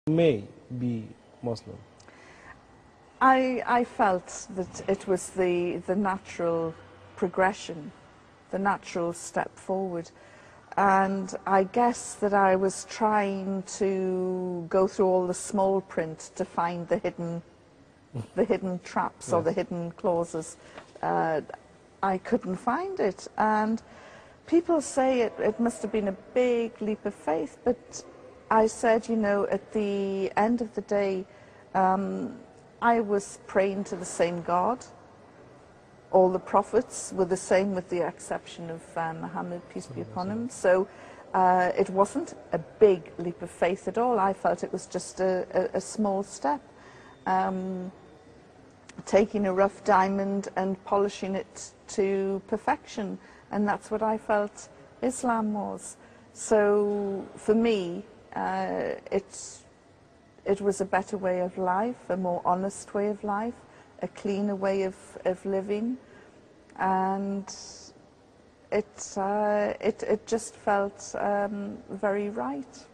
may be Muslim? I felt that it was the natural progression, the natural step forward. And I guess that I was trying to go through all the small print to find the hidden traps, yes, or the hidden clauses. I couldn't find it. And people say it must have been a big leap of faith, but I said, you know, at the end of the day, I was praying to the same God. All the prophets were the same, with the exception of Muhammad, peace be upon him. So it wasn't a big leap of faith at all. I felt it was just a small step. Taking a rough diamond and polishing it to perfection. And that's what I felt Islam was. So for me, it was a better way of life, a more honest way of life, a cleaner way of living, and it just felt very right.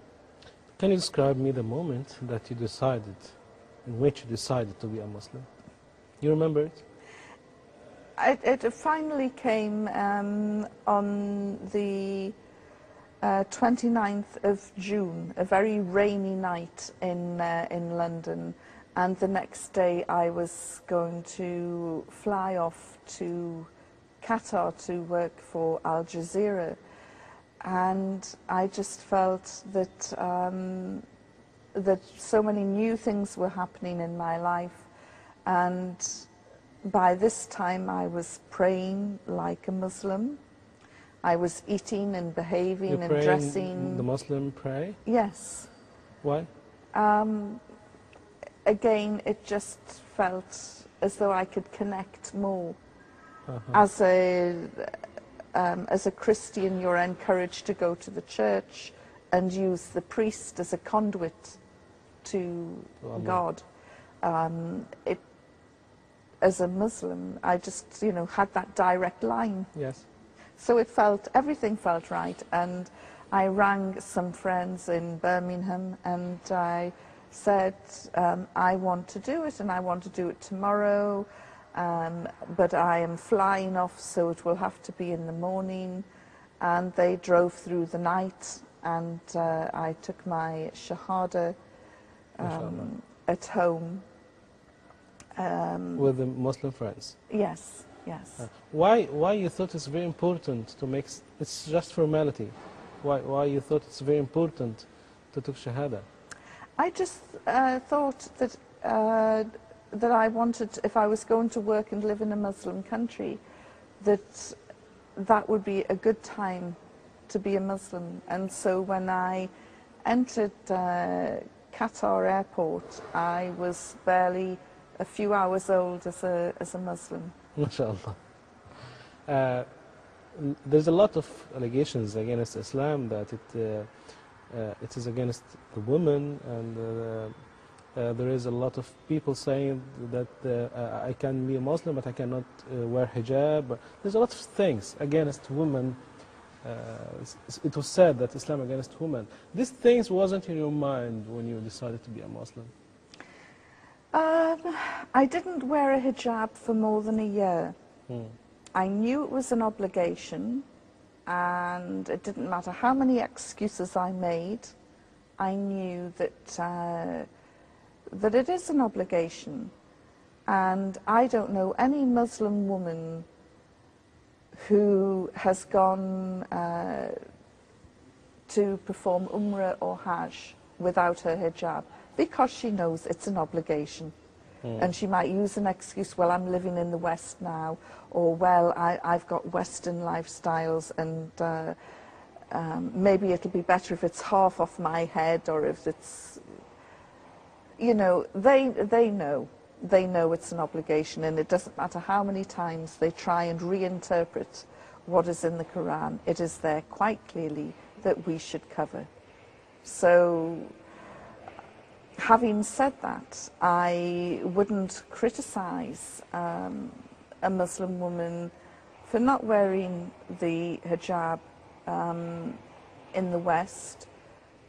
Can you describe me the moment that you decided, in which you decided to be a Muslim? You remember it? It finally came on the 29th of June, a very rainy night in London, and the next day I was going to fly off to Qatar to work for Al Jazeera, and I just felt that that so many new things were happening in my life, and by this time I was praying like a Muslim. I was eating and behaving and dressing. The Muslim pray? Yes. Why? Again, it just felt as though I could connect more. As a Christian, you're encouraged to go to the church and use the priest as a conduit to God. As a Muslim, I just, you know, had that direct line. Yes. So everything felt right, and I rang some friends in Birmingham and I said, I want to do it, and I want to do it tomorrow, but I am flying off, so it will have to be in the morning. And they drove through the night, and I took my Shahada at home. With the Muslim friends? Yes. Yes. Why you thought it's very important to make, it's just formality, why you thought it's very important to take Shahada? I just thought that that I wanted, if I was going to work and live in a Muslim country, that would be a good time to be a Muslim. And so when I entered Qatar airport, I was barely a few hours old as a Muslim. MashaAllah. There's a lot of allegations against Islam that it is against the woman, and there is a lot of people saying that I can be a Muslim but I cannot wear hijab. There's a lot of things against women. It was said that Islam against women. These things wasn't in your mind when you decided to be a Muslim? I didn't wear a hijab for more than a year. I knew it was an obligation, and it didn't matter how many excuses I made. I knew that that it is an obligation, and I don't know any Muslim woman who has gone to perform Umrah or Hajj without her hijab, because she knows it's an obligation. And she might use an excuse, well, I'm living in the West now, or, well, I've got Western lifestyles, and maybe it'll be better if it's half off my head, or if it's, you know, they know it's an obligation, and it doesn't matter how many times they try and reinterpret what is in the Quran. It is there quite clearly that we should cover. So, having said that, I wouldn't criticize a Muslim woman for not wearing the hijab in the West,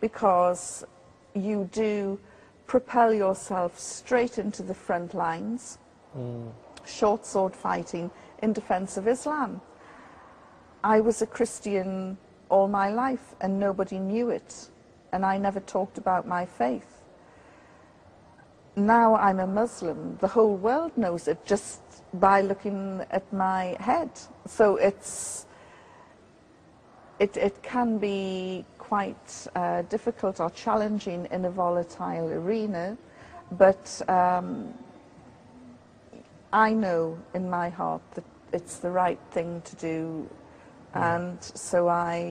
because you do propel yourself straight into the front lines, short sword fighting in defense of Islam. I was a Christian all my life and nobody knew it, and I never talked about my faith. Now I'm a Muslim, the whole world knows it just by looking at my head. So it can be quite difficult or challenging in a volatile arena, but I know in my heart that it's the right thing to do, and so I